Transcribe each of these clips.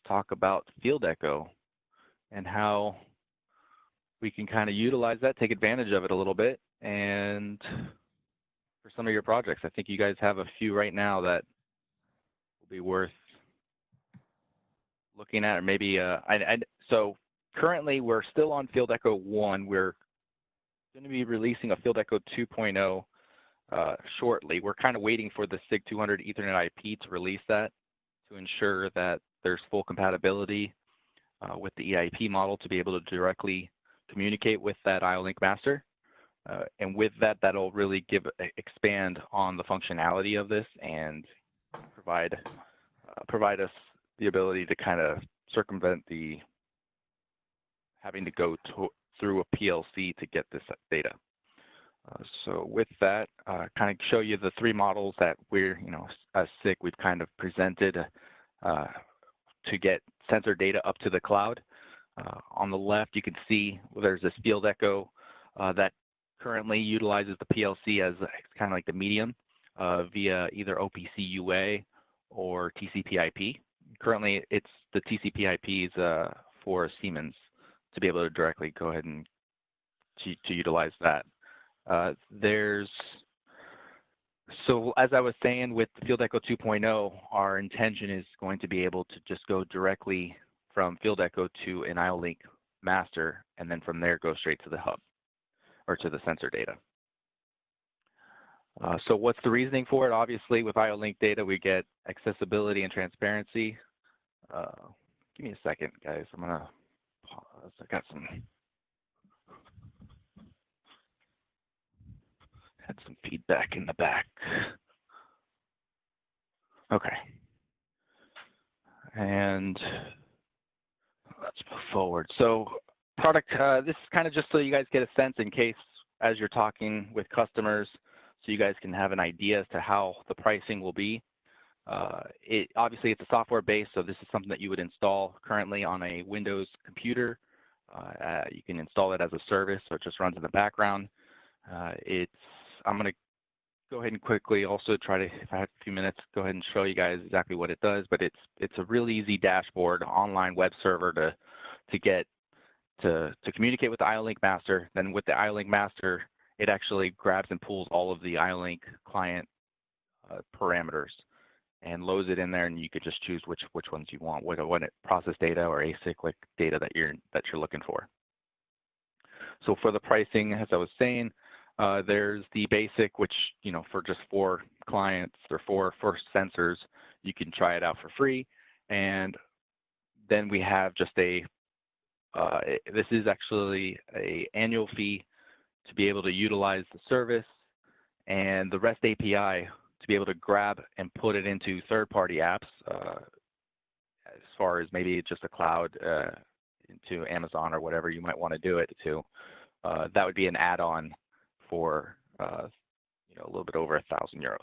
talk about field echo and how we can kind of utilize that, take advantage of it a little bit, and for some of your projects. I think you guys have a few right now that will be worth looking at, or maybe, so currently we're still on Field Echo 1. We're going to be releasing a Field Echo 2.0 shortly. We're kind of waiting for the SIG 200 Ethernet IP to release that to ensure that there's full compatibility with the EIP model to be able to directly communicate with that IO-Link master. And with that, that'll really expand on the functionality of this and provide us the ability to kind of circumvent the having to go through a PLC to get this data. So with that, kind of show you the three models that we're, as SICK, we've kind of presented to get sensor data up to the cloud. On the left, you can see there's this Field Echo that currently utilizes the PLC as kind of like the medium via either OPC UA or TCP IP. Currently, it's the TCP IPs for Siemens to be able to directly go ahead and to utilize that. So as I was saying, with Field Echo 2.0, our intention is going to be able to just go directly from Field Echo to an IO-Link master, and then from there go straight to the hub or to the sensor data. So what's the reasoning for it? Obviously, with IO-Link data, we get accessibility and transparency. Give me a second, guys. I'm gonna pause. I got had some feedback in the back. Okay. And let's move forward. So product, this is kind of just so you guys get a sense in case as you're talking with customers, so you guys can have an idea as to how the pricing will be. Obviously, it's a software base, so this is something that you would install currently on a Windows computer. You can install it as a service, so it just runs in the background. I'm going to go ahead and quickly also try to, if I have a few minutes, go ahead and show you guys exactly what it does. But it's a really easy dashboard, online web server to communicate with the IO-Link master. Then with the IO-Link master, it actually grabs and pulls all of the IO-Link client parameters and loads it in there, and you could just choose which ones you want, what process data or acyclic data that you're looking for. So for the pricing, as I was saying, there's the basic, which for just 4 clients or 4 sensors, you can try it out for free. And then we have just this is actually an annual fee to be able to utilize the service, and the REST API to be able to grab and put it into third-party apps, as far as maybe just a cloud into Amazon or whatever you might want to do it to. That would be an add-on for a little bit over €1,000.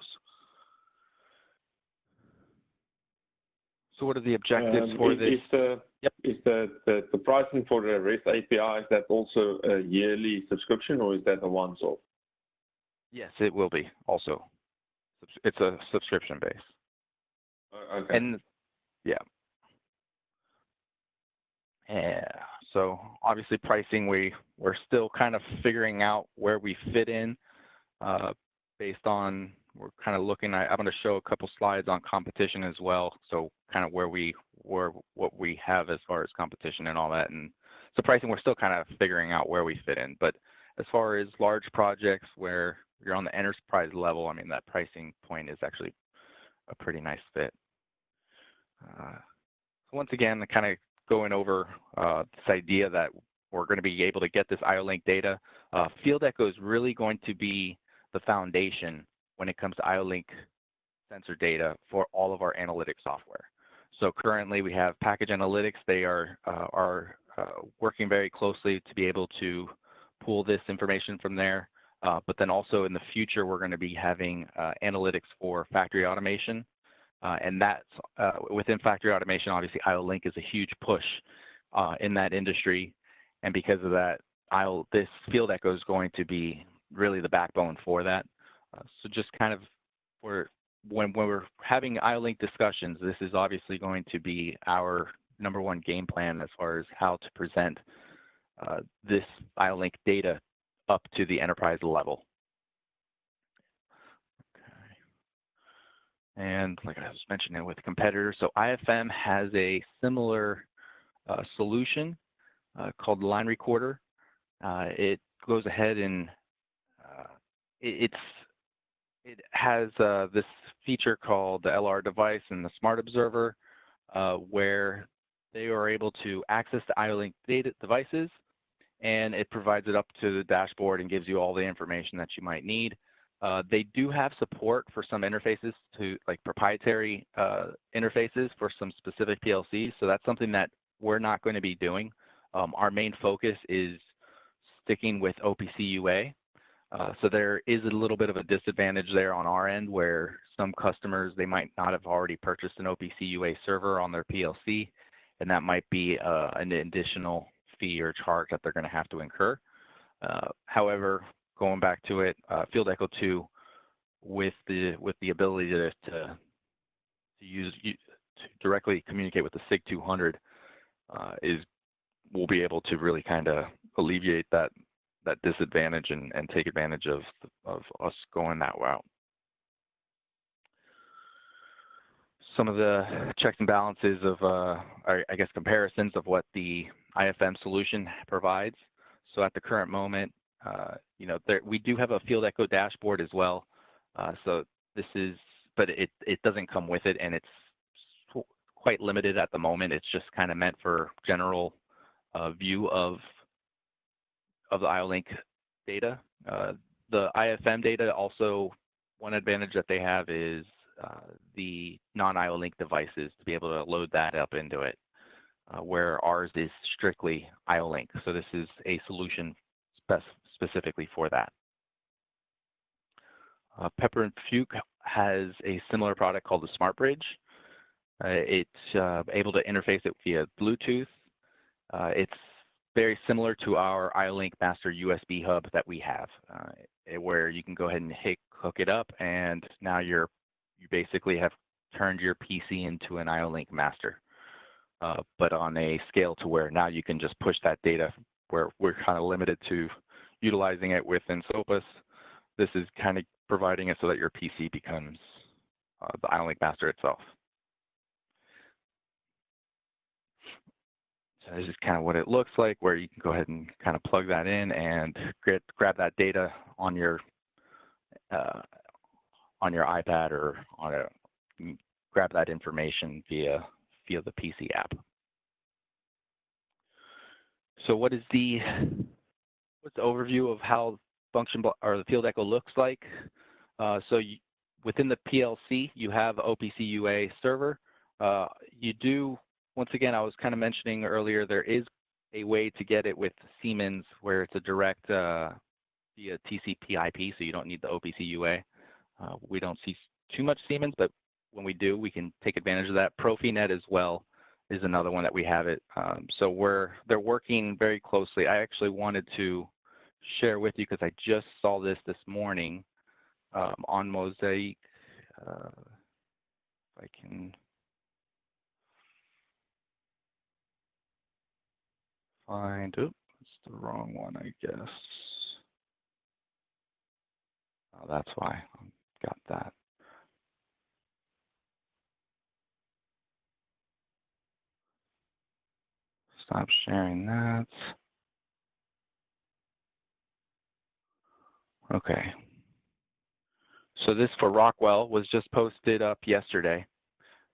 So what are the objectives for this? Is the pricing for the REST API, is that also a yearly subscription, or is that a once-off? Yes, it will be also. It's a subscription base. Okay. And yeah. So obviously pricing, we're still kind of figuring out where we fit in based on, we're kind of looking at, I'm going to show a couple slides on competition as well. So kind of what we have as far as competition and all that. And so pricing, we're still kind of figuring out where we fit in. But as far as large projects where you're on the enterprise level, I mean, that pricing point is actually a pretty nice fit. So once again, kind of going over this idea that we're going to be able to get this IO-Link data. Field Echo is really going to be the foundation when it comes to IO-Link sensor data for all of our analytics software. So currently we have Package Analytics. They are working very closely to be able to pull this information from there. But then also in the future, we're going to be having analytics for factory automation. And that's within factory automation, obviously IO-Link is a huge push in that industry. And because of that, this Field Echo is going to be really the backbone for that. So just kind of when we're having IO-Link discussions, this is obviously going to be our #1 game plan as far as how to present this IO-Link data up to the enterprise level. Okay. And like I was mentioning with competitors, so IFM has a similar solution called the Line Recorder. It goes ahead and it has this feature called the LR device and the Smart Observer, where they are able to access the IO-Link data devices, and it provides it up to the dashboard and gives you all the information that you might need. They do have support for some interfaces to like proprietary interfaces for some specific PLCs, so that's something that we're not going to be doing. Our main focus is sticking with OPC UA. So there is a little bit of a disadvantage there on our end where some customers, they might not have already purchased an OPC UA server on their PLC, and that might be an additional fee or charge that they're going to have to incur. However, going back to it, Field Echo 2 with the ability to directly communicate with the SIG 200 we'll be able to really kind of alleviate that disadvantage and take advantage of us going that route. Some of the checks and balances of, I guess, comparisons of what the IFM solution provides. So at the current moment, you know, we do have a Field Echo dashboard as well. So this is, but it doesn't come with it, and it's quite limited at the moment. It's just kind of meant for general view of the IO-Link data. The IFM data also, one advantage that they have is the non-IO-Link devices to be able to load that up into it, where ours is strictly IO-Link. So this is a solution specifically for that. Pepper and Fuke has a similar product called the Smart Bridge. It's able to interface it via Bluetooth. It's very similar to our IO-Link Master USB hub that we have, where you can go ahead and hook it up, and now you basically have turned your PC into an IO-Link Master, but on a scale to where now you can just push that data, where we're kind of limited to utilizing it within SOPAS. This is kind of providing it so that your PC becomes the IO-Link Master itself. So this is kind of what it looks like, where you can go ahead and kind of plug that in and grab that data on your iPad or grab that information via the PC app. So what's the overview of how function or the Field Echo looks like? Within the PLC, you have OPC UA server. You do. Once again, I was kind of mentioning earlier, there is a way to get it with Siemens where it's a direct via TCP/IP, so you don't need the OPC UA. We don't see too much Siemens, but when we do, we can take advantage of that. Profinet as well is another one that we have it. So they're working very closely. I actually wanted to share with you because I just saw this morning on Mosaic. If I can find, oops, it's the wrong one, I guess. Oh, that's why I got that. Stop sharing that. Okay. So this for Rockwell was just posted up yesterday,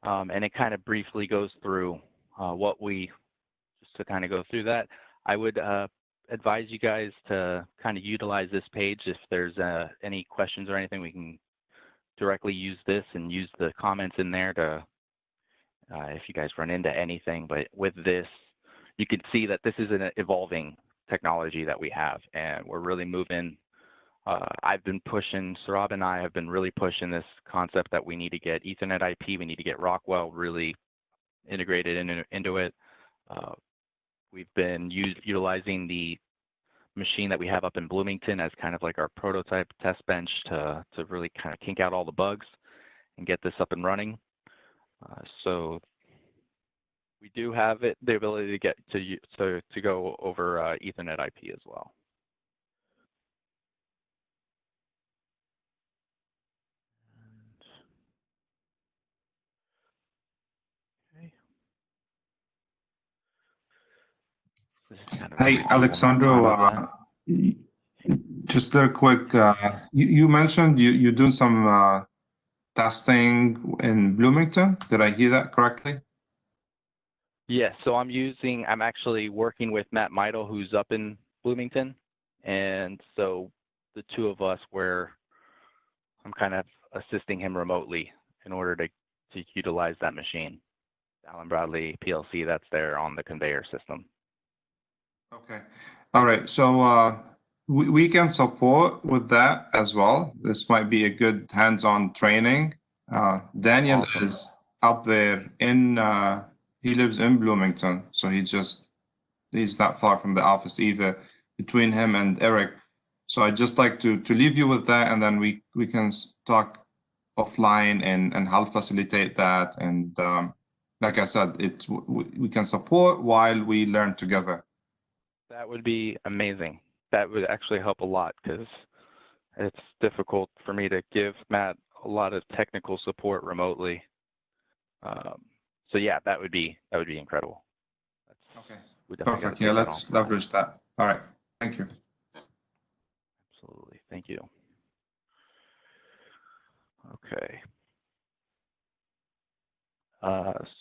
and it kind of briefly goes through just to kind of go through that. I would advise you guys to kind of utilize this page. If there's any questions or anything, we can directly use this and use the comments in there to, if you guys run into anything. But with this, you can see that this is an evolving technology that we have, and we're really moving. I've been pushing, Saurabh and I have been really pushing this concept that we need to get Ethernet IP, we need to get Rockwell really integrated into it. We've been utilizing the machine that we have up in Bloomington as kind of like our prototype test bench to really kind of kink out all the bugs and get this up and running. So We do have the ability to get to go over Ethernet IP as well. Okay. This is kind of a Hey, review one more time Alexandro, of that. just a quick, you mentioned you're doing some testing in Bloomington. Did I hear that correctly? Yes, so I'm actually working with Matt Meidel, who's up in Bloomington. And so the two of us, I'm kind of assisting him remotely in order to utilize that machine. Allen Bradley PLC that's there on the conveyor system. Okay. All right. So we can support with that as well. This might be a good hands-on training. Daniel Awesome. is up there he lives in Bloomington, so he's not far from the office either, between him and Eric. So I'd just like to leave you with that, and then we can talk offline and help facilitate that. And like I said, we can support while we learn together. That would be amazing. That would actually help a lot because it's difficult for me to give Matt a lot of technical support remotely. So yeah, that would be incredible. Okay. We definitely got Perfect. to Yeah, take that let's offline. leverage that. All right. Thank you. Absolutely. Thank you. Okay.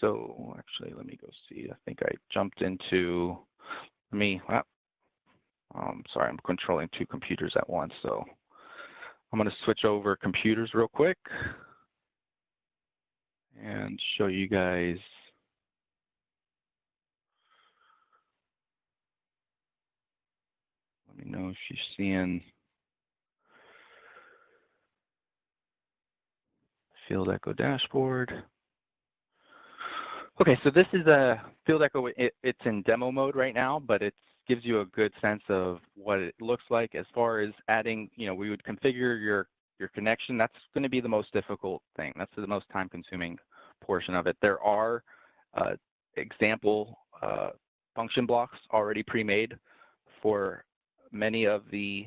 So actually, let me go see. I think I jumped into sorry, I'm controlling two computers at once. So I'm going to switch over computers real quick and show you guys. Let me know if you're seeing Field Echo dashboard. Okay, so this is a Field Echo. It's in demo mode right now, but it gives you a good sense of what it looks like as far as adding. We would configure your connection. That's going to be the most difficult thing. That's the most time-consuming portion of it. There are example function blocks already pre-made for many of the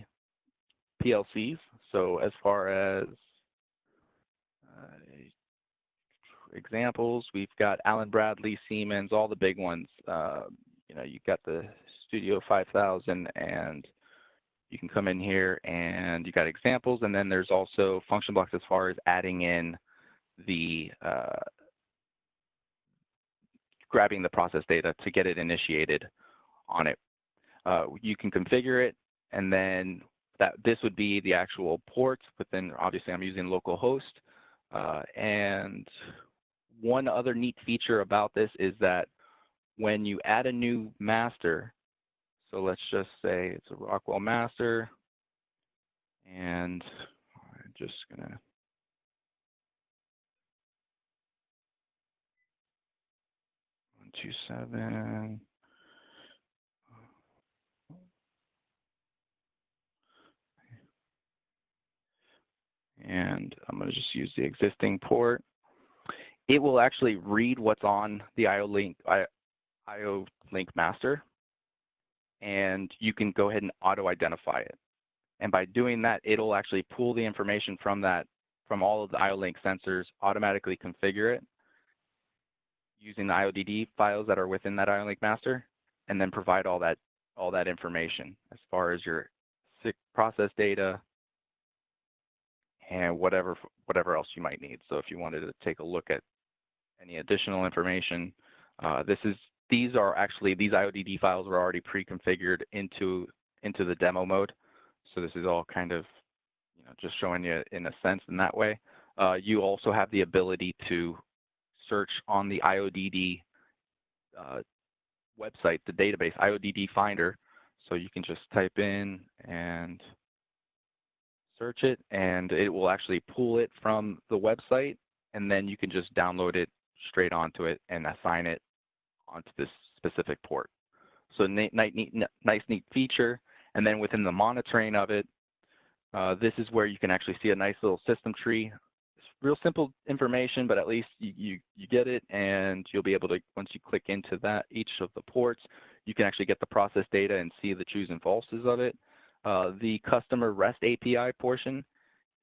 PLCs. So as far as examples, we've got Allen Bradley, Siemens, all the big ones. You've got the Studio 5000, and you can come in here and you got examples, and then there's also function blocks as far as adding in the grabbing the process data to get it initiated on it. You can configure it, and then this would be the actual ports, but then obviously I'm using localhost. And one other neat feature about this is that when you add a new master, so let's just say it's a Rockwell master, and I'm just gonna one, 2, 7. And I'm going to just use the existing port. It will actually read what's on the IO link master, and you can go ahead and auto-identify it. And by doing that, it'll actually pull the information from all of the IO-Link sensors, automatically configure it using the IODD files that are within that IO-Link master, and then provide all that information as far as your process data and whatever else you might need. So if you wanted to take a look at any additional information, these IODD files were already pre-configured into the demo mode. So this is all kind of just showing you in a sense in that way. You also have the ability to search on the IODD website, the database, IODD Finder. So you can just type in and search it, and it will actually pull it from the website, and then you can just download it straight onto it and assign it onto this specific port. So nice, neat feature. And then within the monitoring of it, this is where you can actually see a nice little system tree real simple information, but at least you get it, and you'll be able to, once you click into that, each of the ports, you can actually get the process data and see the trues and falses of it. The customer REST API portion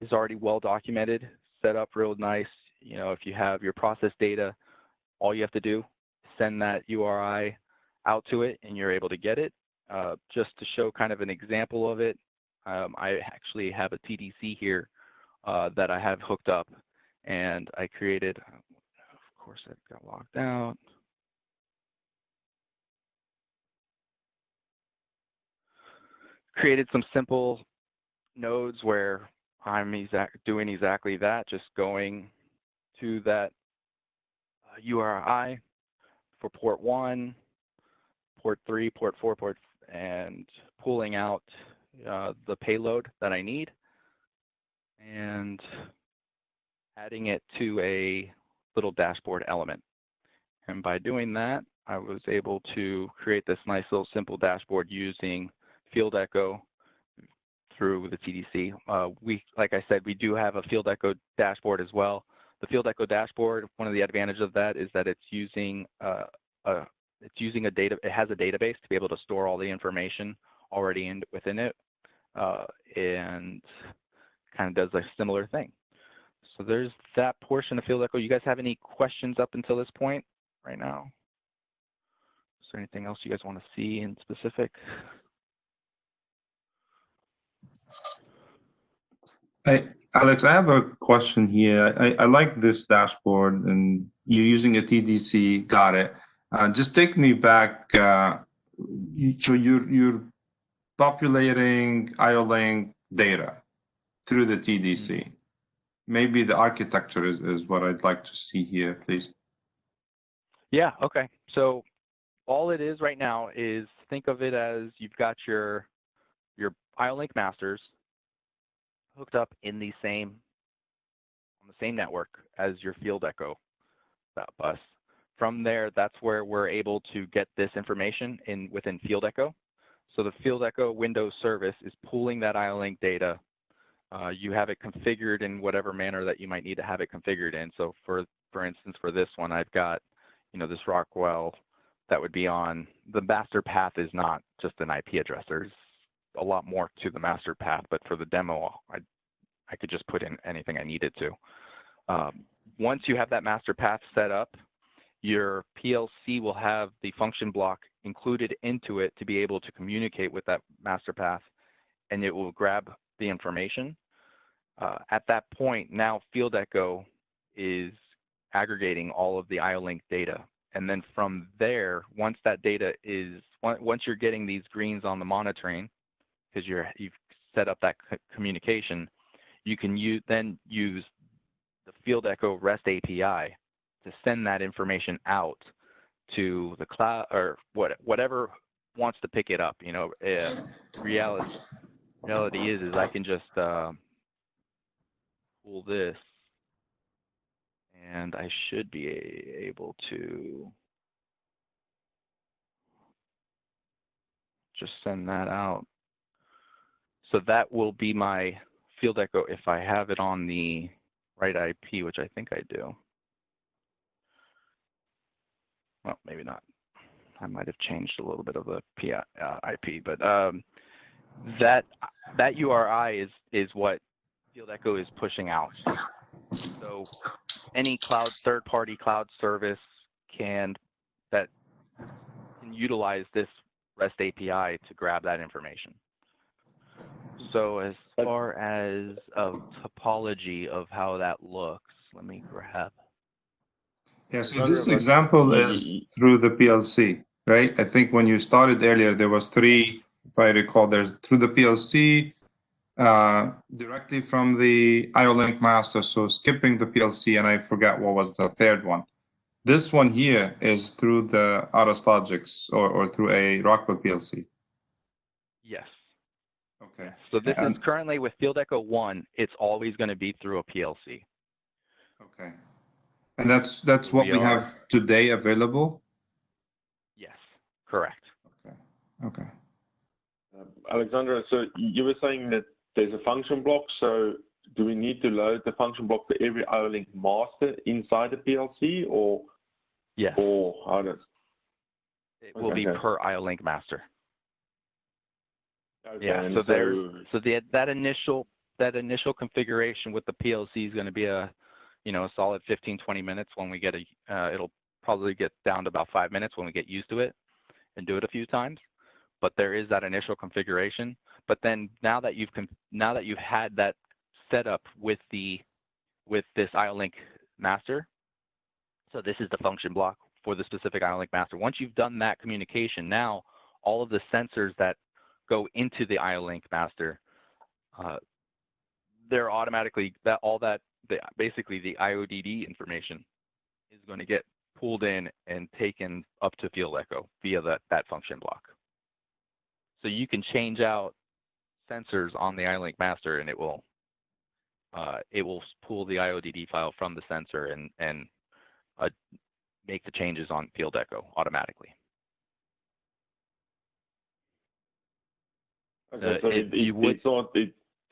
is already well documented, set up real nice. You know, if you have your process data, all you have to do, send that URI out to it, and you're able to get it. Just to show kind of an example of it, I actually have a TDC here that I have hooked up, and I created, of course, I've got logged out. Created some simple nodes where I'm doing exactly that, just going to that URI for port 1, port 3, port 4, and pulling out the payload that I need and adding it to a little dashboard element. And by doing that, I was able to create this nice little simple dashboard using Field Echo through the TDC. Like I said, we do have a Field Echo dashboard as well. The Field Echo dashboard, one of the advantages of that is that it's using it has a database to be able to store all the information already within it, and kind of does a similar thing. So there's that portion of Field Echo. You guys have any questions up until this point right now? Is there anything else you guys want to see in specific? Alex, I have a question here. I like this dashboard, and you're using a TDC. Got it. Just take me back. So you're populating IO-Link data through the TDC. Maybe the architecture is what I'd like to see here, please. Yeah, okay. So all it is right now is, think of it as you've got your IO-Link masters hooked up in on the same network as your Field Echo bus. From there, that's where we're able to get this information within Field Echo. So the Field Echo Windows service is pulling that IO-Link data. You have it configured in whatever manner that you might need to have it configured in. So for instance, for this one, I've got, this Rockwell that would be on, the master path is not just an IP address. There's a lot more to the master path, but for the demo, I could just put in anything I needed to. Once you have that master path set up, your PLC will have the function block included into it to be able to communicate with that master path, and it will grab the information. At that point, now Field Echo is aggregating all of the IO-Link data. And then from there, once you're getting these greens on the monitoring, because you've set up that communication, you can then use the Field Echo REST API to send that information out to the cloud or whatever wants to pick it up. Reality is I can just pull this, and I should be able to just send that out. So that will be my Field Echo if I have it on the right IP, which I think I do. Well, maybe not. I might have changed a little bit of the IP, but that URI is what Field Echo is pushing out. So any third-party cloud service can utilize this REST API to grab that information. So as far as a topology of how that looks, let me grab. Yeah, so this example is through the PLC, right? I think when you started earlier, there was 3, if I recall, there's through the PLC, directly from the IO-Link master, so skipping the PLC, and I forgot what was the third one. This one here is through the Aros Logics or through a Rockwell PLC. Yes. Okay. So this is currently with Field Echo 1, it's always going to be through a PLC. Okay. And that's what we have today available? Yes, correct. Okay. Alexandra, so you were saying that there's a function block. So do we need to load the function block for every IO-Link master inside the PLC, or Yes. or how does It will be okay. per IO-Link master. Okay, Yeah. and So that initial configuration with the PLC is going to be a solid 15-20 minutes. When we get it'll probably get down to about 5 minutes when we get used to it and do it a few times. But there is that initial configuration. But then now that you've had that set up with this IO-Link master, so this is the function block for the specific IO-Link master. Once you've done that communication, now all of the sensors that go into the IO-Link master, they're automatically basically the IODD information is going to get pulled in and taken up to Field Echo via that function block. So you can change out sensors on the IO-Link master, and it will pull the IODD file from the sensor and make the changes on Field Echo automatically. Okay, so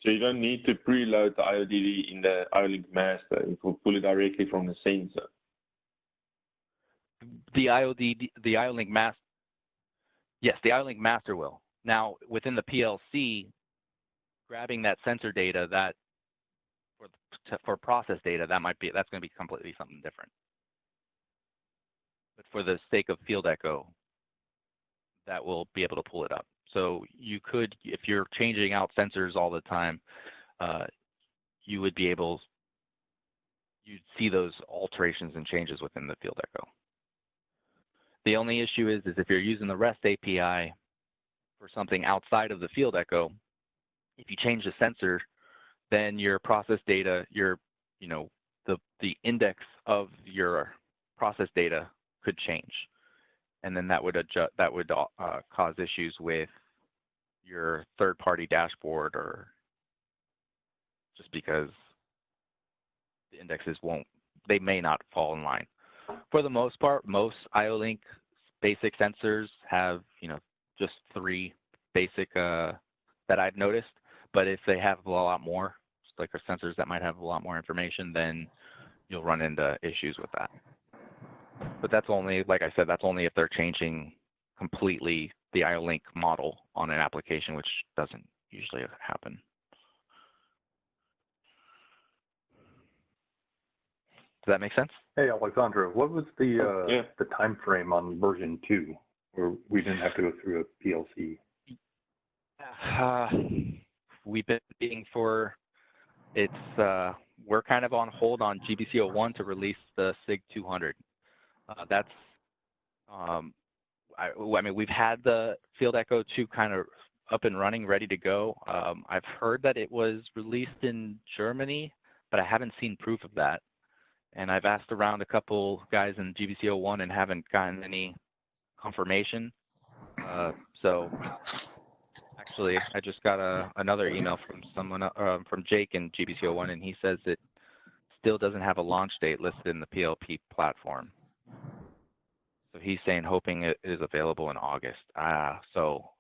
so you don't need to preload the IODD in the IO-Link master. It will pull it directly from the sensor. The IO-Link master, yes, the IO-Link master will. Now, within the PLC, grabbing that sensor data, that for process data, that's going to be completely something different. But for the sake of Field Echo, that will be able to pull it up. So you could, if you're changing out sensors all the time, you'd see those alterations and changes within the Field Echo. The only issue is if you're using the REST API for something outside of the Field Echo, if you change the sensor, then your process data, the index of your process data could change, and then that would cause issues with your third-party dashboard, or just because the indexes they may not fall in line. For the most part, most IO-Link basic sensors have, just 3 basic that I've noticed. But if they have a lot more, like our sensors that might have a lot more information, then you'll run into issues with that. But that's only, like I said, that's only if they're changing completely the IO-Link model on an application, which doesn't usually happen. Does that make sense? Hey, Alexandra, what was the time frame on version 2, where we didn't have to go through a PLC? We've been waiting for we're kind of on hold on GBC01 to release the SIG 200. I mean, we've had the Field Echo 2 kind of up and running, ready to go. I've heard that it was released in Germany, but I haven't seen proof of that. And I've asked around a couple guys in GBC01 and haven't gotten any confirmation. So actually, I just got another email from someone from Jake in GBC01, and he says it still doesn't have a launch date listed in the PLP platform. So he's saying hoping it is available in August. So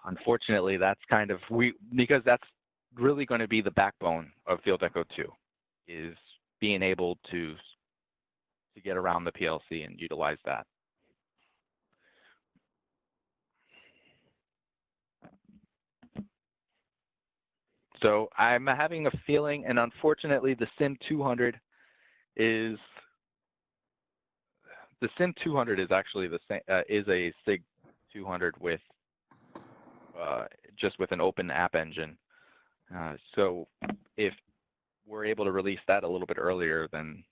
unfortunately, that's kind of because that's really going to be the backbone of Field Echo 2, is being able to get around the PLC and utilize that. So I'm having a feeling, and unfortunately, the SIM 200 is actually the same, is a SIG 200 with just with an open app engine. So if we're able to release that a little bit earlier, then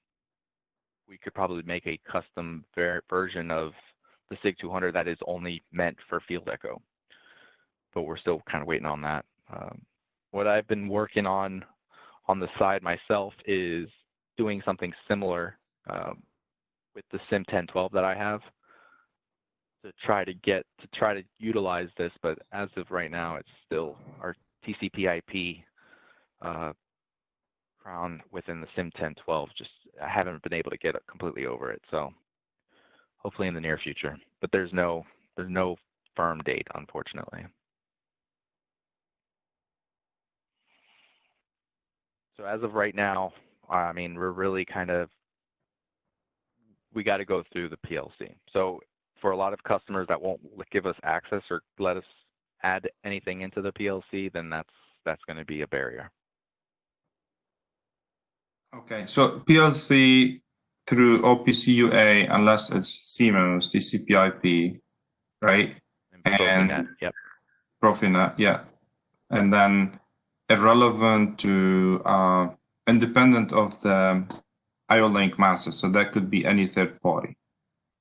we could probably make a custom version of the SIG 200 that is only meant for Field Echo. But we're still kind of waiting on that. What I've been working on the side myself is doing something similar with the SIM 1012 that I have to try to utilize this. But as of right now, it's still our TCP/IP crown within the SIM 1012. Just I haven't been able to get completely over it. So hopefully in the near future. But there's no firm date, unfortunately. So as of right now, I mean, we're really we got to go through the PLC. So for a lot of customers that won't give us access or let us add anything into the PLC, then that's going to be a barrier. Okay, so PLC through OPC-UA, unless it's CMOS, TCP/IP, right? And Profinet, yep. Profinet, yeah. And then irrelevant to independent of the IO link master, so that could be any third party,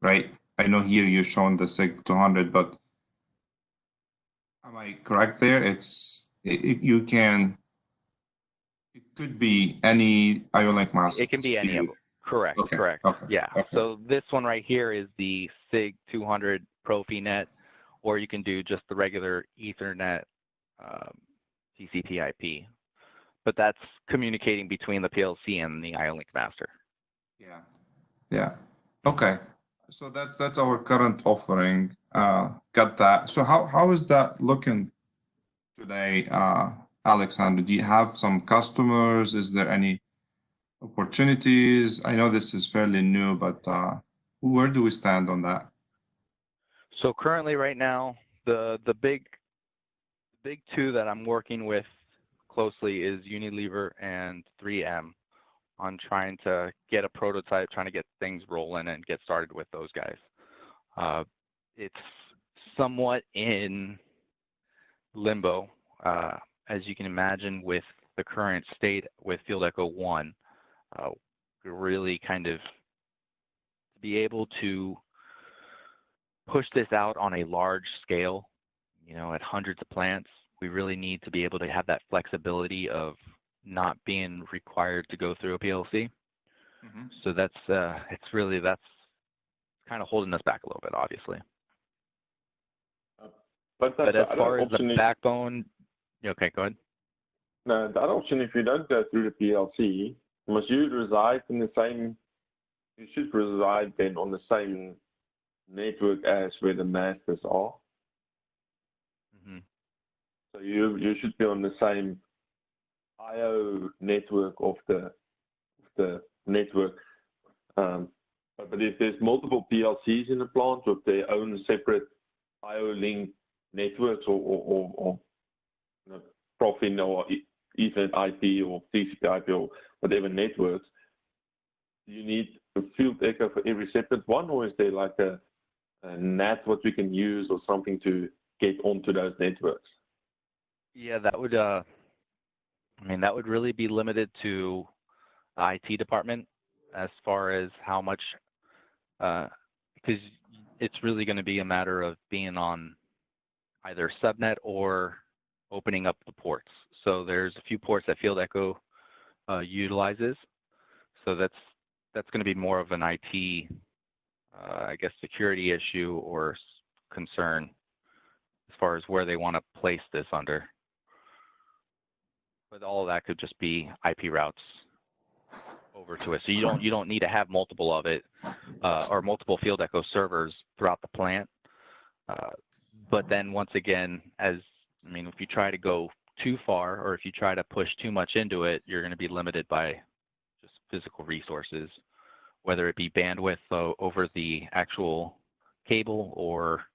right? I know here you've shown the SIG 200, but am I correct there? It could be any IO link master. It can be any of them. Correct, okay. correct. Okay. Yeah. Okay. So this one right here is the SIG 200 Profinet, or you can do just the regular Ethernet TCP/IP. But that's communicating between the PLC and the IO link master. Yeah. Yeah. Okay. So that's our current offering. Got that. So how is that looking today, Alexander? Do you have some customers? Is there any opportunities? I know this is fairly new, but where do we stand on that? So currently, right now, the big two that I'm working with closely is Unilever and 3M on trying to get a prototype, trying to get things rolling and get started with those guys. It's somewhat in limbo, as you can imagine, with the current state with Field Echo 1. Really kind of be able to push this out on a large scale, at hundreds of plants. We really need to be able to have that flexibility of not being required to go through a PLC. Mm-hmm. So that's kind of holding us back a little bit, obviously. But as far as the backbone, okay, go ahead. No, the other option, if you don't go through the PLC, you should reside then on the same network as where the masters are. Mm-hmm. So you should be on the same IO network of the network. But if there's multiple PLCs in the plant with their own separate IO link networks or Profinet or Ethernet IP or TCP IP or whatever networks, do you need a field echo for every separate one, or is there like a NAT what we can use or something to get onto those networks? Yeah, that would that would really be limited to the IT department as far as how much, because it's really going to be a matter of being on either subnet or opening up the ports. So there's a few ports that Field Echo utilizes. So that's going to be more of an IT, I guess, security issue or concern as far as where they want to place this under. But all of that could just be IP routes over to it. So you don't need to have multiple of it or multiple Field Echo servers throughout the plant. But then once again, if you try to go too far or if you try to push too much into it, you're going to be limited by just physical resources, whether it be bandwidth over the actual cable or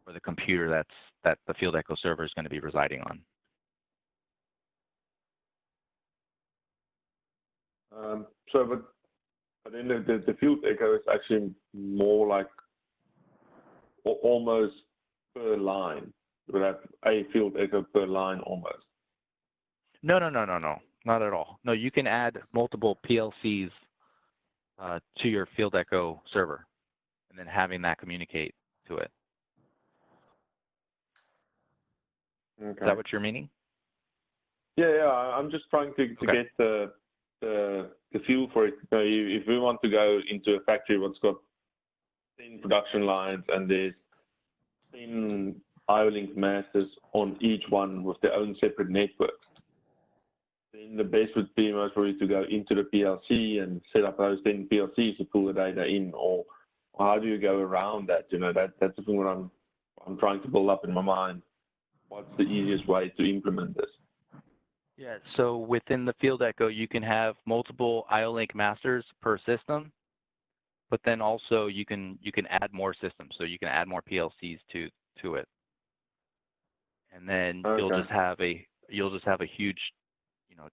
the computer that the Field Echo server is going to be residing on. But then the Field Echo is actually more like almost per line. We have a Field Echo per line almost. No, not at all. No, you can add multiple PLCs to your Field Echo server, and then having that communicate to it. Okay. Is that what you're meaning? Yeah. I'm just trying to get the feel for it. If we want to go into a factory what's got 10 production lines and there's 10 IO-Link masters on each one with their own separate networks, then the best would be most probably to go into the PLC and set up those 10 PLCs to pull the data in, or how do you go around that? That's the thing that I'm trying to build up in my mind. What's the easiest way to implement this? Yeah, so within the Field Echo, you can have multiple IO-Link masters per system, but then also you can add more systems, so you can add more PLCs to it, and then you'll just have a huge,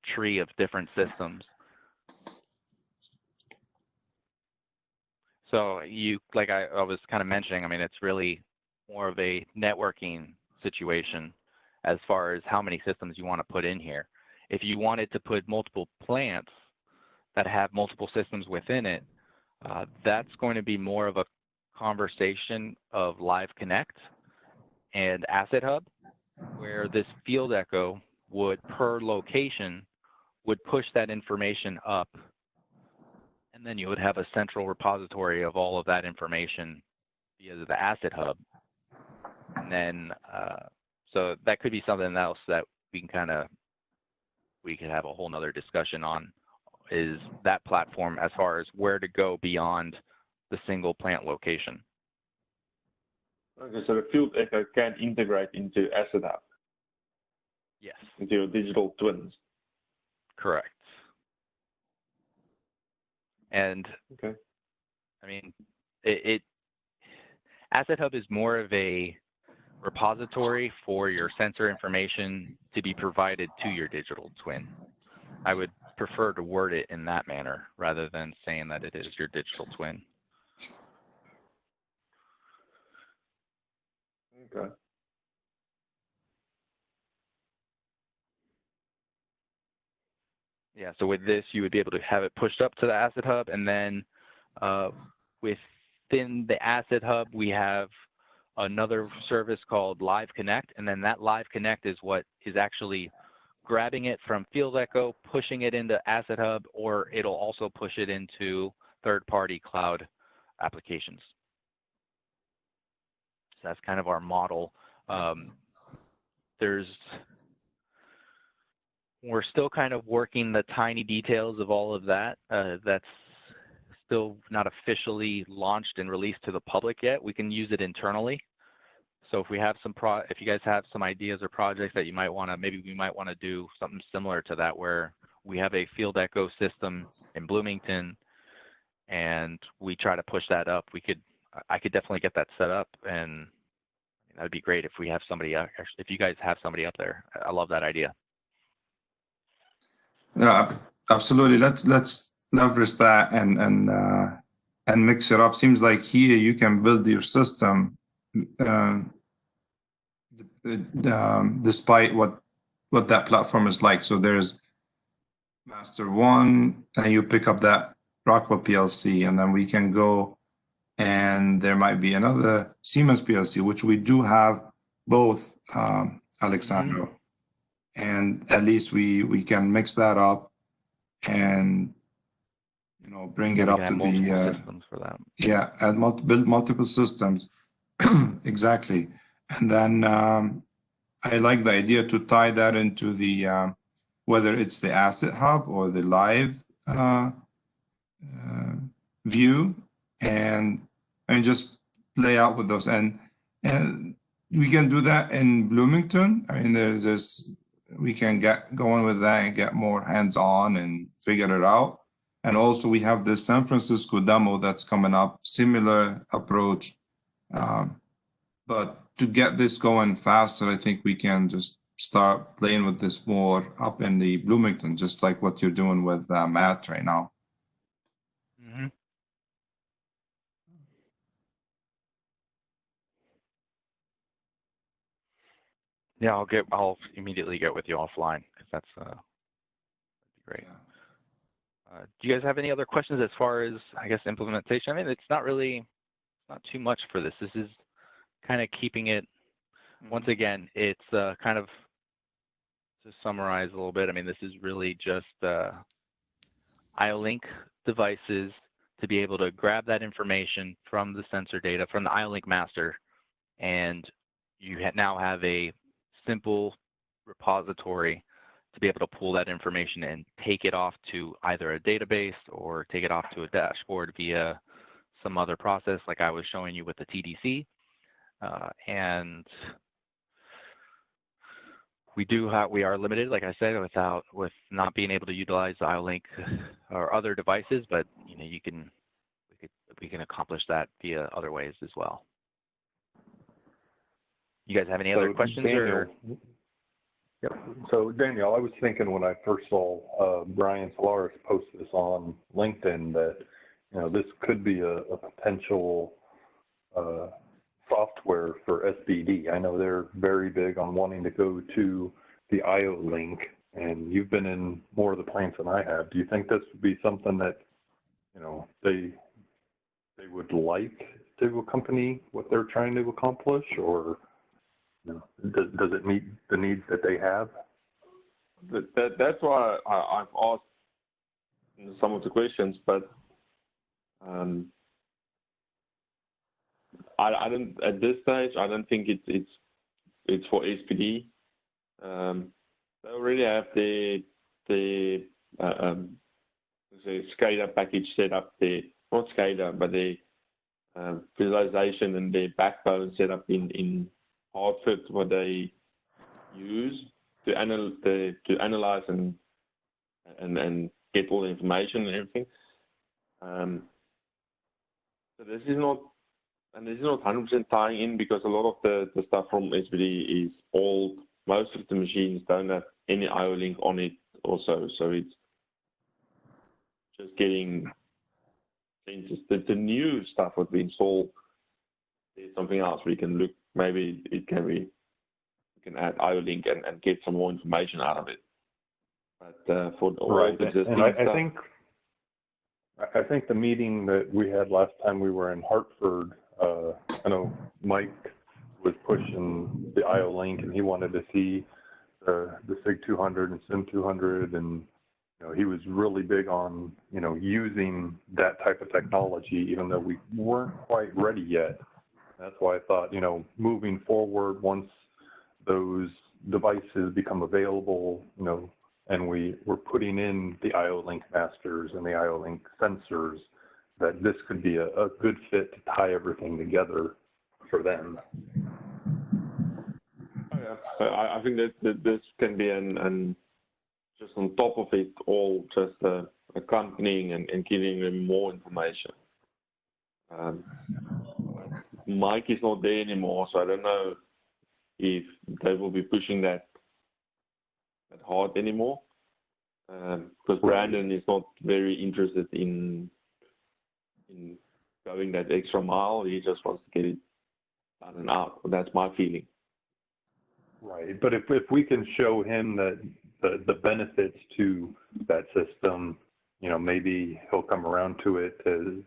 tree of different systems. So like I was kind of mentioning, I mean, it's really more of a networking situation as far as how many systems you want to put in here. If you wanted to put multiple plants that have multiple systems within it, that's going to be more of a conversation of Live Connect and Asset Hub, where this Field Echo would, per location, would push that information up, and then you would have a central repository of all of that information via the Asset Hub. And then, so that could be something else that we could have a whole nother discussion on, is that platform as far as where to go beyond the single plant location. Okay, so the Field Echo can integrate into Asset Hub? Yes. Into your digital twins? Correct. And okay. I mean, Asset Hub is more of a repository for your sensor information to be provided to your digital twin. I would prefer to word it in that manner rather than saying that it is your digital twin. Okay. Yeah, so with this, you would be able to have it pushed up to the Asset Hub, and then within the Asset Hub, we have another service called Live Connect, and then that Live Connect is what is actually grabbing it from Field Echo, pushing it into Asset Hub, or it'll also push it into third-party cloud applications. So that's kind of our model. We're still kind of working the tiny details of all of that. That's still not officially launched and released to the public yet. We can use it internally. So if we have if you guys have some ideas or projects that you might want to, maybe we might want to do something similar to that, where we have a Field Echo system in Bloomington and we try to push that up. I could definitely get that set up, and that'd be great if we have somebody, if you guys have somebody up there. I love that idea. Yeah, absolutely. Let's leverage that and mix it up. Seems like here you can build your system despite what that platform is like. So there's master one, and you pick up that Rockwell PLC, and then we can go, and there might be another Siemens PLC, which we do have both, Alexandro. Mm-hmm. And at least we can mix that up and bring it up to the systems for that. Yeah, and build multiple systems. Exactly. And then I like the idea to tie that into the whether it's the Asset Hub or the Live view, and just play out with those, and we can do that in Bloomington. I mean, there's we can get going with that and get more hands-on and figure it out. And also we have the San Francisco demo that's coming up, similar approach. But to get this going faster, I think we can just start playing with this more up in the Bloomington, just like what you're doing with Matt right now. Mm-hmm. Yeah, I'll immediately get with you offline, because that'd be great. Yeah. Do you guys have any other questions as far as, I guess, implementation? I mean, it's not too much for this. This is kind of keeping it, once again, it's kind of, to summarize a little bit, I mean, this is really just IO-Link devices to be able to grab that information from the sensor data, from the IO-Link master, and you now have a simple repository to be able to pull that information and take it off to either a database or take it off to a dashboard via some other process like I was showing you with the TDC. And we are limited, like I said, with not being able to utilize the IO-Link or other devices, but we can accomplish that via other ways as well. You guys have any other questions? Daniel, Yep. So Daniel, I was thinking when I first saw Brian Solaris post this on LinkedIn that this could be a potential software for SBD. I know they're very big on wanting to go to the IO-Link, and you've been in more of the plants than I have. Do you think this would be something that they would like to accompany what they're trying to accomplish, or does it meet the needs that they have? That's why I've asked some of the questions, but I don't at this stage. I don't think it's for SPD. They already have the SCADA package set up there. Not SCADA, but the visualization and the backbone set up in Hartford, what they use to analyze and get all the information and everything. So this is not 100% tying in, because a lot of the stuff from SBD is old. Most of the machines don't have any IO-Link on it also, so it's just getting changes. The new stuff would be installed. There's something else we can look. Maybe we can add IO-Link and get some more information out of it. But for all the existing stuff, I think the meeting that we had last time we were in Hartford, I know Mike was pushing the IO-Link, and he wanted to see the SIG 200 and SIM 200, and he was really big on using that type of technology, even though we weren't quite ready yet. That's why I thought moving forward, once those devices become available, and we're putting in the IO-Link masters and the IO-Link sensors, that this could be a good fit to tie everything together for them. Oh, yeah. I think that this can be just on top of it all, just accompanying and giving them more information. Mike is not there anymore, so I don't know if they will be pushing that hard anymore. Because Brandon is not very interested in going that extra mile. He just wants to get it done and out. That's my feeling. Right, but if we can show him that the benefits to that system, maybe he'll come around to it. As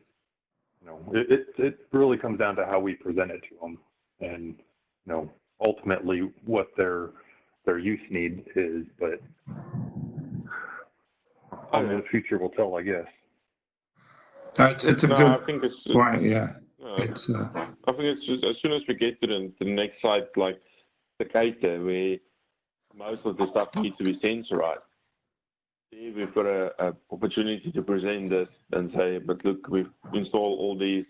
it really comes down to how we present it to him, and ultimately what their use need is. But the future will tell, I guess. It's a good I think it's point. Yeah, I think it's just as soon as we get to the next site, like the Cater, where most of the stuff needs to be sensorized. There we've got a opportunity to present this and say, but look, we've installed all these,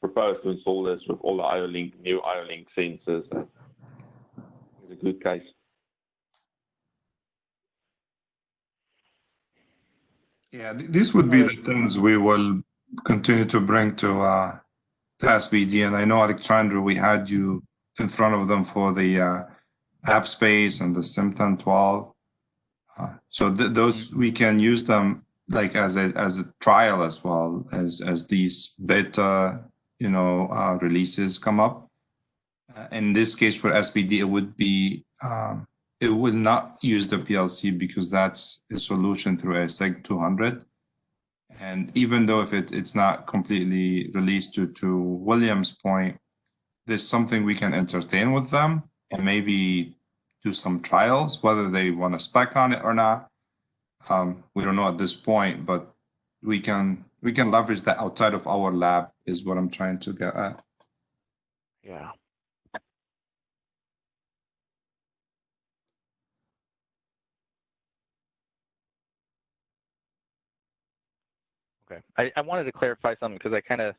proposed to install this with all the new IO-Link sensors. It's a good case. Yeah, these would be the things we will continue to bring to SBD. And I know, Alexandra, we had you in front of them for the app space and the SIM1012. So those, we can use them like as a trial as well as these beta, releases come up. In this case for SBD, it would be, it would not use the PLC because that's a solution through a SIG 200. And even though if it's not completely released to William's point, there's something we can entertain with them and maybe do some trials, whether they want to spec on it or not. We don't know at this point, but we can leverage that outside of our lab is what I'm trying to get at. Yeah. Okay. I wanted to clarify something because I kind of,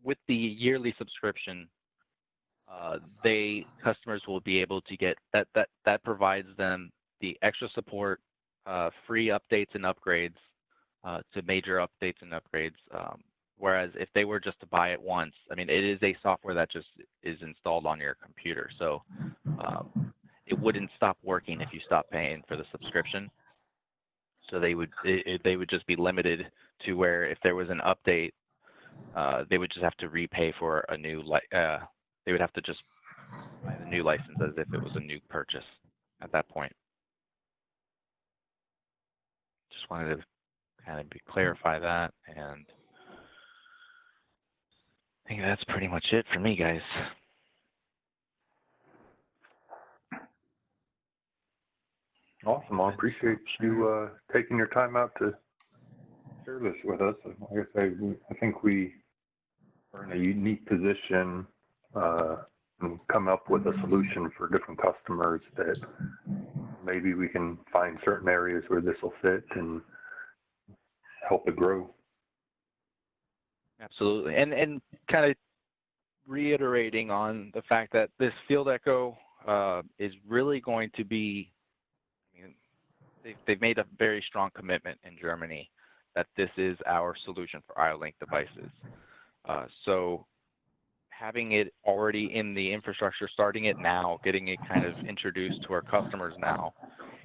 with the yearly subscription, customers will be able to get that provides them the extra support, free updates and upgrades to major updates and upgrades. Whereas if they were just to buy it once, I mean, it is a software that just is installed on your computer, so it wouldn't stop working if you stop paying for the subscription. So they would just be limited to where if there was an update, they would just have to repay for a new they would have to just buy the new license as if it was a new purchase at that point. Just wanted to kind of clarify that, and I think that's pretty much it for me, guys. Awesome. I appreciate you taking your time out to share this with us. Like I say, I think we are in a unique position and come up with a solution for different customers that maybe we can find certain areas where this will fit and help it grow. Absolutely. And kind of reiterating on the fact that this Field Echo is really going to be, I mean, they've made a very strong commitment in Germany that this is our solution for IO-Link devices. So having it already in the infrastructure, starting it now, getting it kind of introduced to our customers now,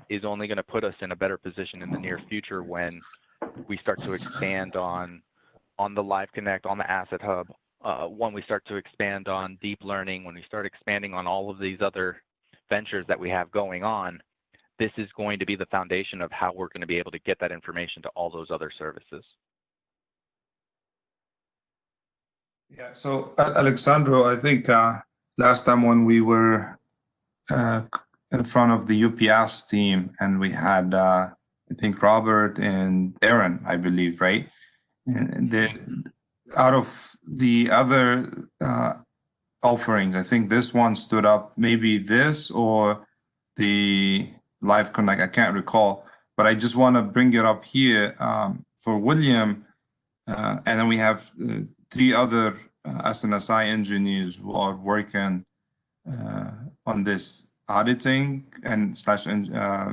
is only going to put us in a better position in the near future when we start to expand on the Live Connect, on the Asset Hub, when we start to expand on deep learning, when we start expanding on all of these other ventures that we have going on. This is going to be the foundation of how we're going to be able to get that information to all those other services. Yeah, so Alexandro, I think last time when we were in front of the UPS team and we had, I think, Robert and Aaron, I believe, right? And out of the other offerings, I think this one stood up, maybe this or the Live Connect, I can't recall, but I just want to bring it up here for William. And then we have 3 other S&SI engineers who are working on this auditing and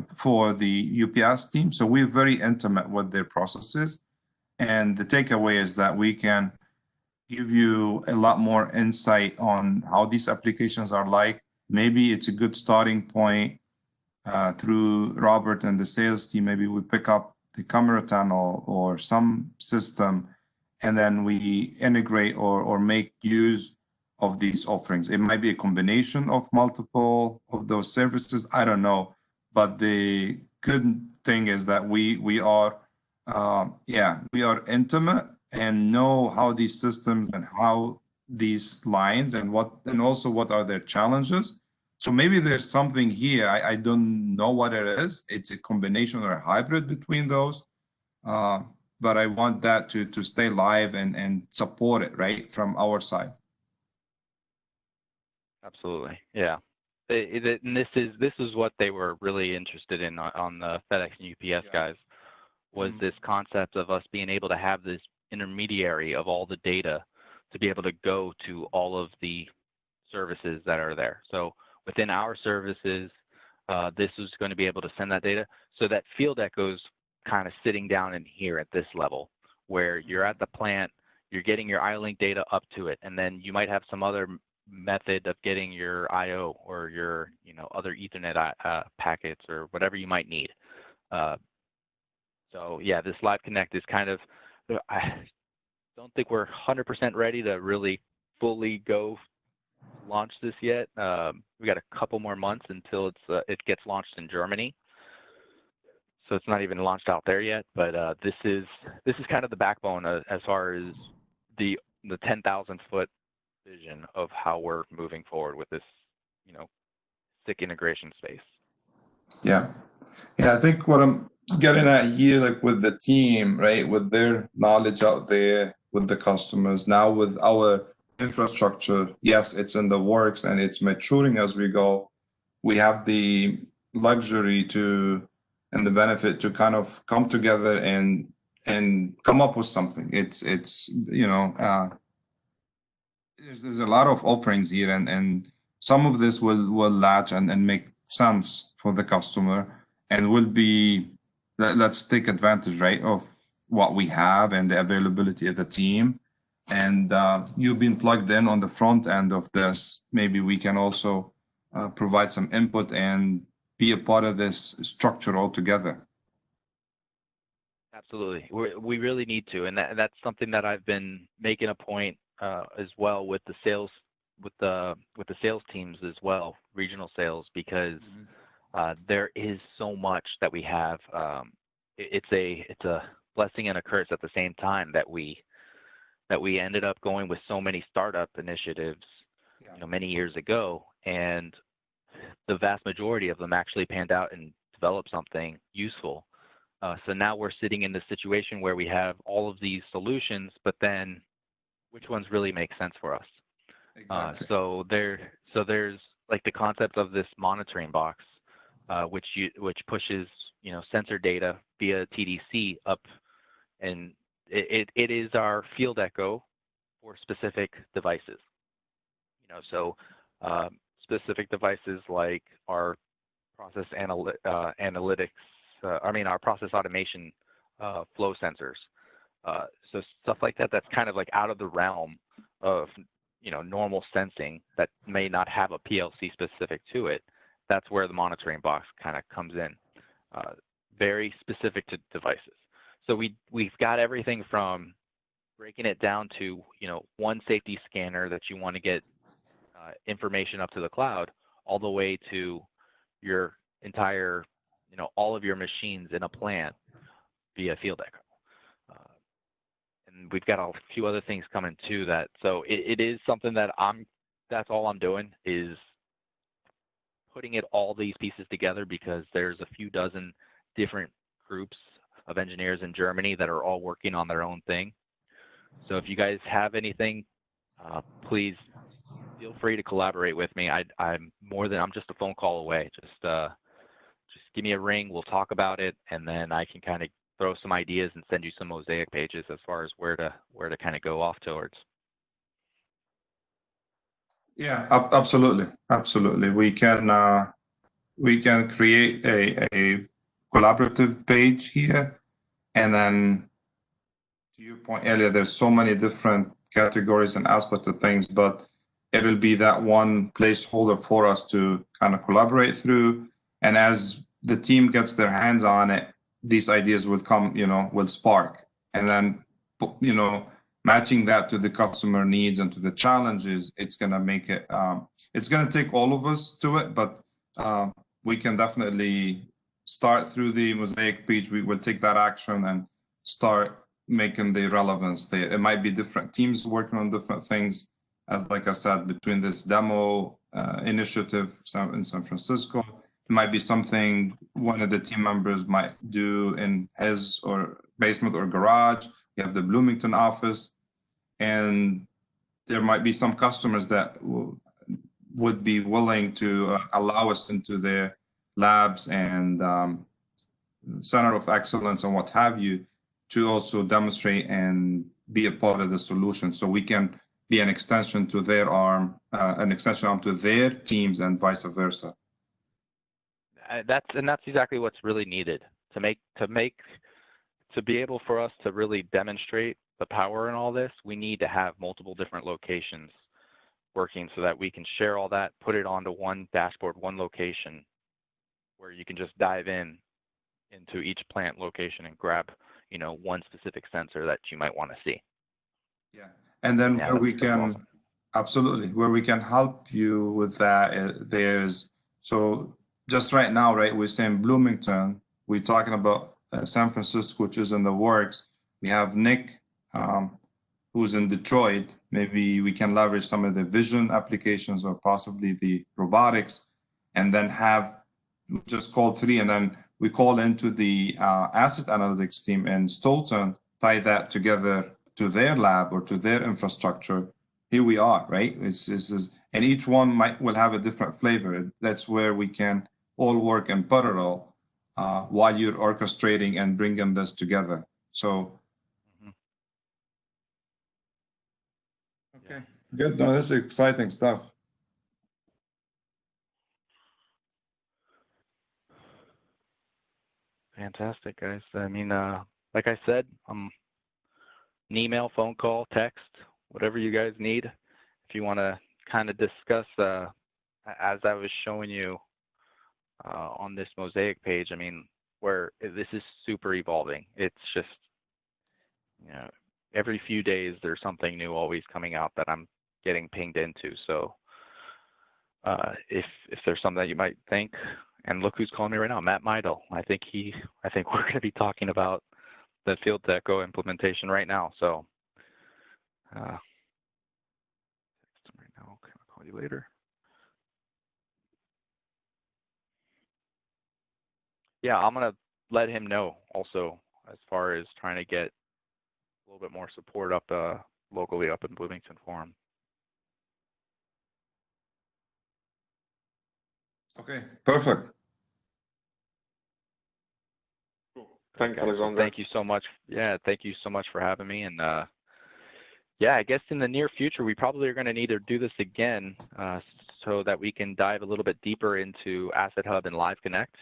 for the UPS team. So we're very intimate with their processes. And the takeaway is that we can give you a lot more insight on how these applications are like. Maybe it's a good starting point through Robert and the sales team. Maybe we pick up the camera tunnel or some system, and then we integrate or make use of these offerings. It might be a combination of multiple of those services. I don't know. But the good thing is that we are intimate and know how these systems and how these lines and also what are their challenges. So maybe there's something here. I don't know what it is. It's a combination or a hybrid between those. But I want that to stay live and support it, right, from our side. Absolutely, yeah. And this is what they were really interested in on the FedEx and UPS guys, was this concept of us being able to have this intermediary of all the data to be able to go to all of the services that are there. So within our services, this is going to be able to send that data. So that Field Echo's kind of sitting down in here at this level, where you're at the plant, you're getting your IO-Link data up to it, and then you might have some other method of getting your IO or your other Ethernet packets or whatever you might need. So yeah, this Live Connect is kind of, I don't think we're 100% ready to really fully go launch this yet. We got a couple more months until it gets launched in Germany. So it's not even launched out there yet, but this is kind of the backbone as far as the 10,000-foot vision of how we're moving forward with this, SICK integration space. Yeah, I think what I'm getting at here, like with the team, right, with their knowledge out there, with the customers, now with our infrastructure, yes, it's in the works and it's maturing as we go. We have the luxury and the benefit to kind of come together and come up with something. It's there's a lot of offerings here, and some of this will latch and make sense for the customer, and will be let's take advantage, right, of what we have and the availability of the team. And you've been plugged in on the front end of this. Maybe we can also provide some input and be a part of this structure altogether. Absolutely. We really need to, and that's something that I've been making a point as well with the sales sales teams as well, regional sales, because there is so much that we have. It's a blessing and a curse at the same time that we ended up going with so many startup initiatives, many years ago, and the vast majority of them actually panned out and developed something useful. So now we're sitting in this situation where we have all of these solutions, but then which ones really make sense for us? Exactly. So there's like the concept of this monitoring box, which pushes sensor data via TDC up, and it is our field echo for specific devices. So specific devices like our process analytics. Our process automation flow sensors. So stuff like that that's kind of like out of the realm of normal sensing that may not have a PLC specific to it. That's where the monitoring box kind of comes in, very specific to devices. So we've got everything from breaking it down to one safety scanner that you want to get information up to the cloud, all the way to your entire all of your machines in a plant via field echo. And we've got a few other things coming too that, so it is something that that's all I'm doing is putting all these pieces together, because there's a few dozen different groups of engineers in Germany that are all working on their own thing. So if you guys have anything, please feel free to collaborate with me. I'm just a phone call away. Just give me a ring. We'll talk about it, and then I can kind of throw some ideas and send you some mosaic pages as far as where to kind of go off towards. Yeah, absolutely. We can create a collaborative page here, and then to your point earlier, there's so many different categories and aspects of things, but it'll be that one placeholder for us to kind of collaborate through. And as the team gets their hands on it, these ideas will come, will spark. And then, matching that to the customer needs and to the challenges, it's going to make it, it's going to take all of us to it, but we can definitely start through the mosaic page. We will take that action and start making the relevance there. It might be different teams working on different things. As like I said, between this demo initiative in San Francisco, it might be something one of the team members might do in his or basement or garage. You have the Bloomington office, and there might be some customers that would be willing to allow us into their labs and center of excellence and what have you, to also demonstrate and be a part of the solution, so we can be an extension to their arm, an extension arm to their teams, and vice versa. That's exactly what's really needed to be able for us to really demonstrate the power in all this. We need to have multiple different locations working so that we can share all that, put it onto one dashboard, one location, where you can just dive into each plant location and grab, one specific sensor that you might want to see. Yeah, and then where we can, awesome. Absolutely, where we can help you with that, there's, so just right now, right, we're saying Bloomington, we're talking about San Francisco, which is in the works. We have Nick, who's in Detroit. Maybe we can leverage some of the vision applications or possibly the robotics, and then have just call 3, and then we call into the asset analytics team in Stoughton, tie that together to their lab or to their infrastructure. Here we are, right? And each one will have a different flavor. That's where we can all work in parallel while you're orchestrating and bringing this together. So, Okay, good. No, this is exciting stuff. Fantastic, guys. I mean, like I said, an email, phone call, text, whatever you guys need. If you want to kind of discuss, as I was showing you on this mosaic page, I mean, where this is super evolving. It's just, you know, every few days there's something new always coming out that I'm getting pinged into. So if there's something that you might think, and look who's calling me right now, Matt Meidel. I think we're going to be talking about the Field Deco implementation right now. So text him right now. Can I call you later? Yeah, I'm going to let him know also as far as trying to get a little bit more support up locally up in Bloomington for him. Okay, perfect. Cool. Thanks, Okay, Alexander. so thank you so much. Yeah, thank you so much for having me. And yeah, I guess in the near future, we probably are going to need to do this again so that we can dive a little bit deeper into Asset Hub and Live Connect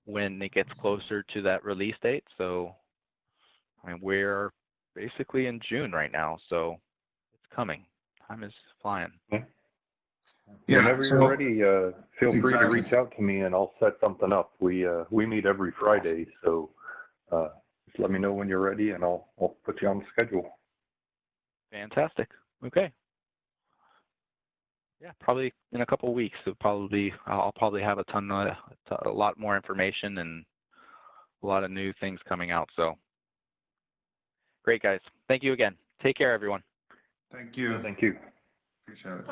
when it gets closer to that release date. So I mean, we're basically in June right now, so it's coming. Time is flying. Yeah, Whenever so, you're ready, feel free to exactly. reach out to me and I'll set something up. We meet every Friday, so just let me know when you're ready and I'll put you on the schedule. Fantastic. Okay. Yeah, probably in a couple of weeks. I'll probably have a lot more information and a lot of new things coming out. So great, guys. Thank you again. Take care, everyone. Thank you. Thank you. Appreciate it.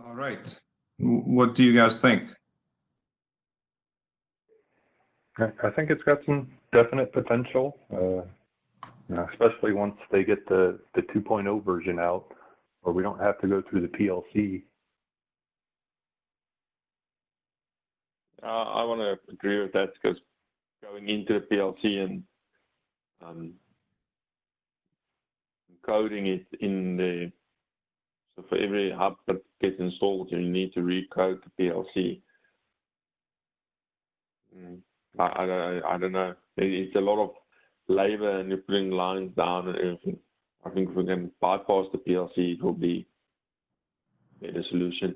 All right. What do you guys think? I think it's got some definite potential, especially once they get the 2.0 version out, where we don't have to go through the PLC. I want to agree with that because going into the PLC and coding it in the, so for every hub that gets installed, you need to recode the PLC. I don't know. It's a lot of labor and you're putting lines down and everything. I think if we can bypass the PLC, it will be the solution.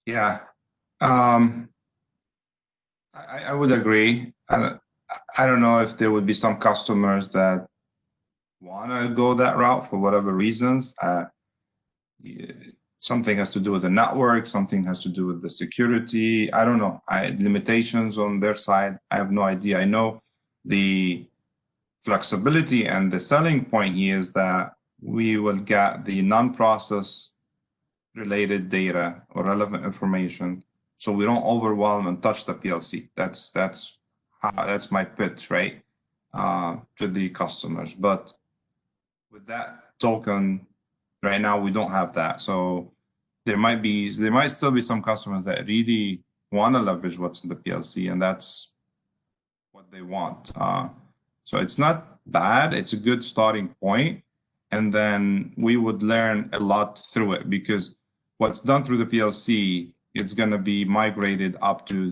Yeah, I would agree. I don't know if there would be some customers that want to go that route for whatever reasons. Something has to do with the network, something has to do with the security. I don't know. Limitations on their side, I have no idea. I know the flexibility and the selling point here is that we will get the non-process related data or relevant information, so we don't overwhelm and touch the PLC. That's my pitch, right, to the customers. But with that token, right now we don't have that. So there might still be some customers that really want to leverage what's in the PLC, and that's what they want. So it's not bad. It's a good starting point, and then we would learn a lot through it, because what's done through the PLC, it's going to be migrated up to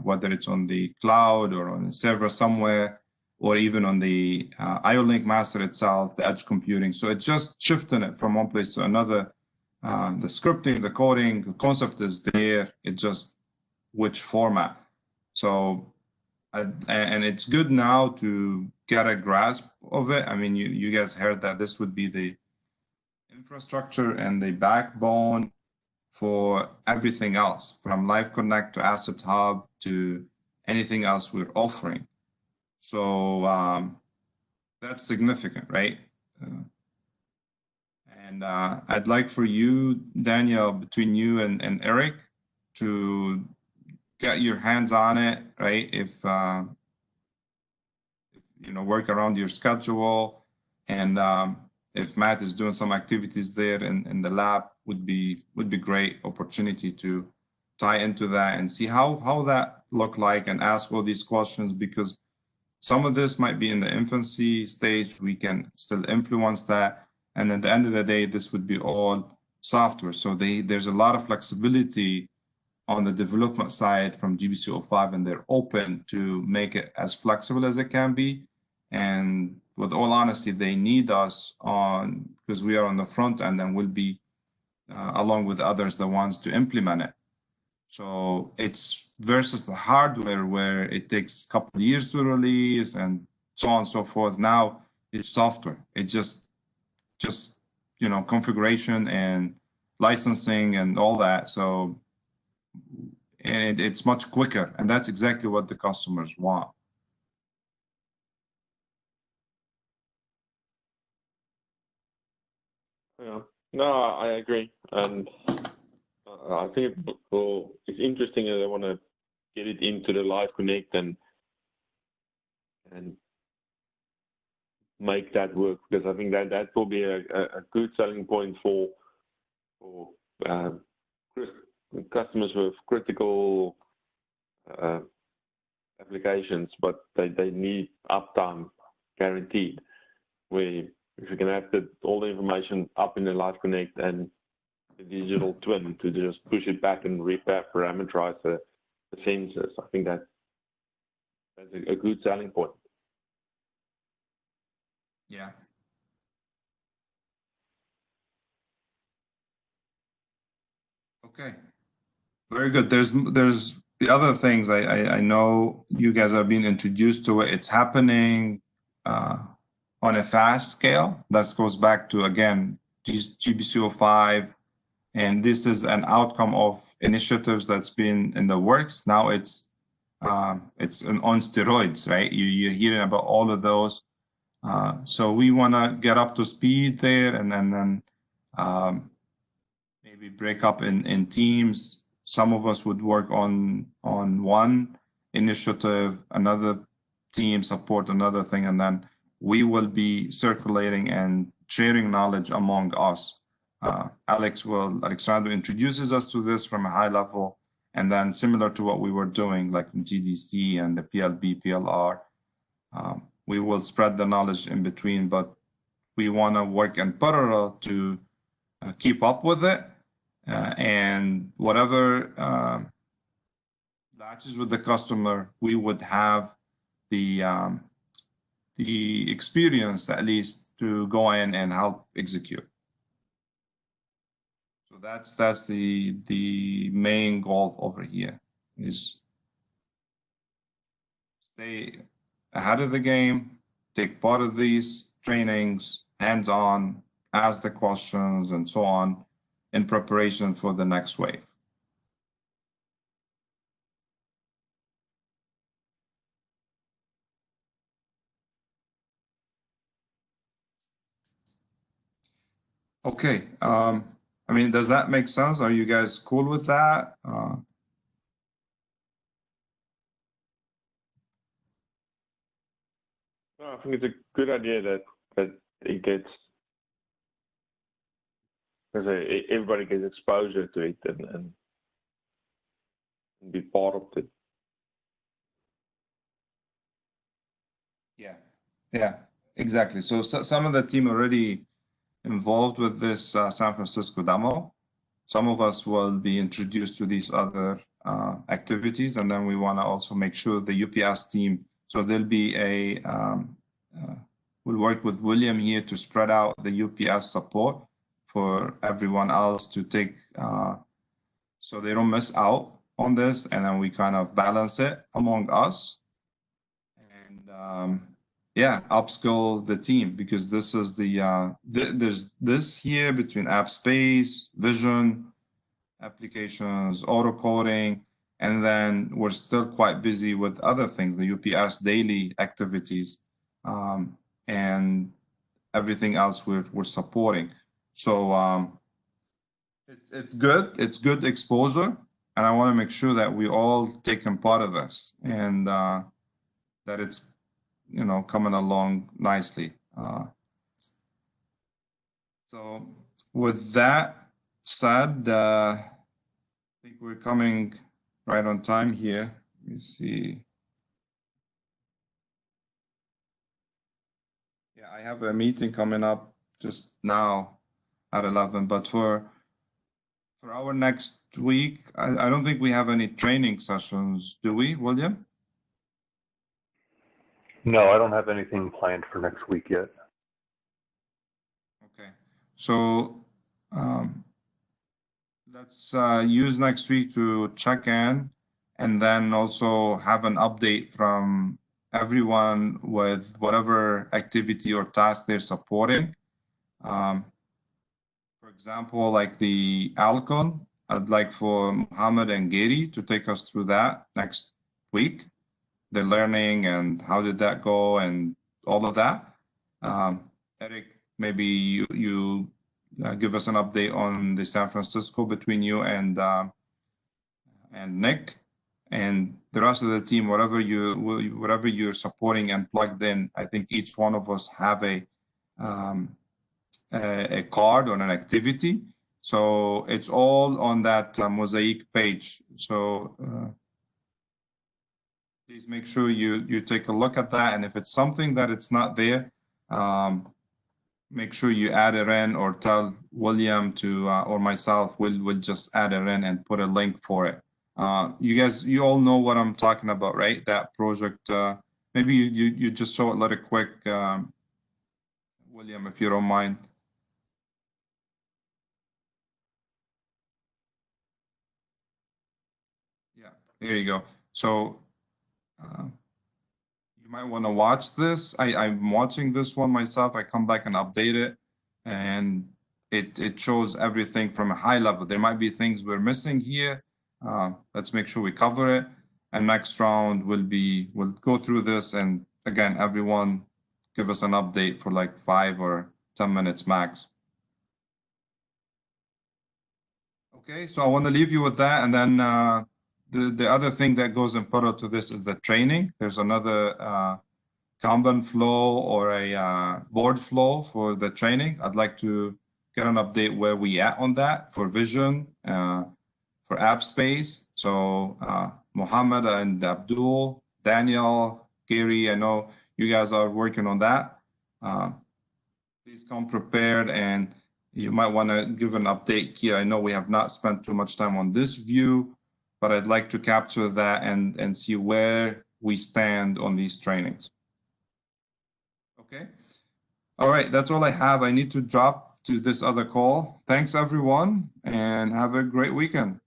whether it's on the cloud or on a server somewhere, or even on the IO-Link master itself, the edge computing. So it's just shifting it from one place to another. The scripting, the coding, the concept is there. It's just which format. So, and it's good now to get a grasp of it. I mean, you guys heard that this would be the infrastructure and the backbone for everything else, from Live Connect to Asset Hub to anything else we're offering. So that's significant, right? And I'd like for you, Daniel, between you and Eric, to get your hands on it, right? If you know, work around your schedule, and if Matt is doing some activities there in the lab, would be great opportunity to tie into that and see how that look like and ask all these questions, because some of this might be in the infancy stage. We can still influence that. And at the end of the day, this would be all software. So there's a lot of flexibility on the development side from GBC05, and they're open to make it as flexible as it can be. And with all honesty, they need us on, because we are on the front end and we'll be, along with others, the ones to implement it. So it's versus the hardware where it takes a couple of years to release and so on and so forth. Now it's software. It's just configuration and licensing and all that. So and it's much quicker, and that's exactly what the customers want. Yeah, no, I agree, and I think it's interesting that they want to get it into the Live Connect and make that work, because I think that will be a good selling point for customers with critical applications, but they need uptime guaranteed. Where if you can have all the information up in the Live Connect and the digital twin to just push it back and parameterize the sensors, I think that's a good selling point. Yeah. Okay. Very good. There's the other things. I know you guys have been introduced to it. It's happening on a fast scale. That goes back to, again, GBC05, and this is an outcome of initiatives that's been in the works. Now it's on steroids, right? You're hearing about all of those. So we want to get up to speed there, and then maybe break up in teams. Some of us would work on one initiative, another team support another thing, and then we will be circulating and sharing knowledge among us. Alexander introduces us to this from a high level, and then similar to what we were doing, like in GDC and the PLB, PLR, we will spread the knowledge in between, but we want to work in parallel to keep up with it. And whatever latches with the customer, we would have the experience at least to go in and help execute. So that's the main goal over here, is stay ahead of the game, take part of these trainings, hands-on, ask the questions and so on, in preparation for the next wave. Okay. I mean, does that make sense? Are you guys cool with that? I think it's a good idea that it gets, everybody gets exposure to it and be part of it. Yeah, exactly. So some of the team already involved with this San Francisco demo. Some of us will be introduced to these other activities, and then we want to also make sure the UPS team. So there'll be we'll work with William here to spread out the UPS support for everyone else to take, so they don't miss out on this, and then we kind of balance it among us. And yeah, upskill the team, because this is there's this here between app space, vision, applications, auto coding, and then we're still quite busy with other things, the UPS daily activities, and everything else we're supporting. So it's good exposure, and I want to make sure that we all taking part of this, and that it's coming along nicely. So with that said, I think we're coming right on time here. Let me see. Yeah, I have a meeting coming up just now at 11, but for our next week, I don't think we have any training sessions, do we, William? No, I don't have anything planned for next week yet. Okay, so let's use next week to check in and then also have an update from everyone with whatever activity or task they're supporting. For example, like the Alcon, I'd like for Mohammed and Gary to take us through that next week, the learning and how did that go and all of that. Eric, maybe you give us an update on the San Francisco between you and Nick, and the rest of the team, whatever you're supporting and plugged in. I think each one of us have a card on an activity, so it's all on that Mosaic page. So please make sure you take a look at that, and if it's something that it's not there, make sure you add it in, or tell William to or myself. We'll just add it in and put a link for it. You all know what I'm talking about, right? That project. Maybe you just show it really quick, William, if you don't mind. Yeah, here you go. So you might want to watch this. I'm watching this one myself. I come back and update it, and it shows everything from a high level. There might be things we're missing here. Let's make sure we cover it. And next round we'll go through this, and again, everyone give us an update for like 5 or 10 minutes max. Okay, so I want to leave you with that, and then the other thing that goes in parallel to this is the training. There's another Kanban flow or a board flow for the training. I'd like to get an update where we at on that for vision, for app space. So Mohammed and Abdul, Daniel, Gary, I know you guys are working on that. Please come prepared, and you might want to give an update here. I know we have not spent too much time on this view, but I'd like to capture that and see where we stand on these trainings. Okay. All right, that's all I have. I need to drop to this other call. Thanks, everyone, and have a great weekend.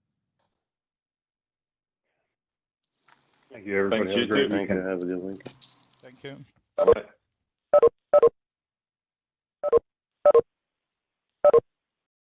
Thank you, everybody. Thank Have a great you. weekend. Have a good weekend. Thank you. Bye-bye.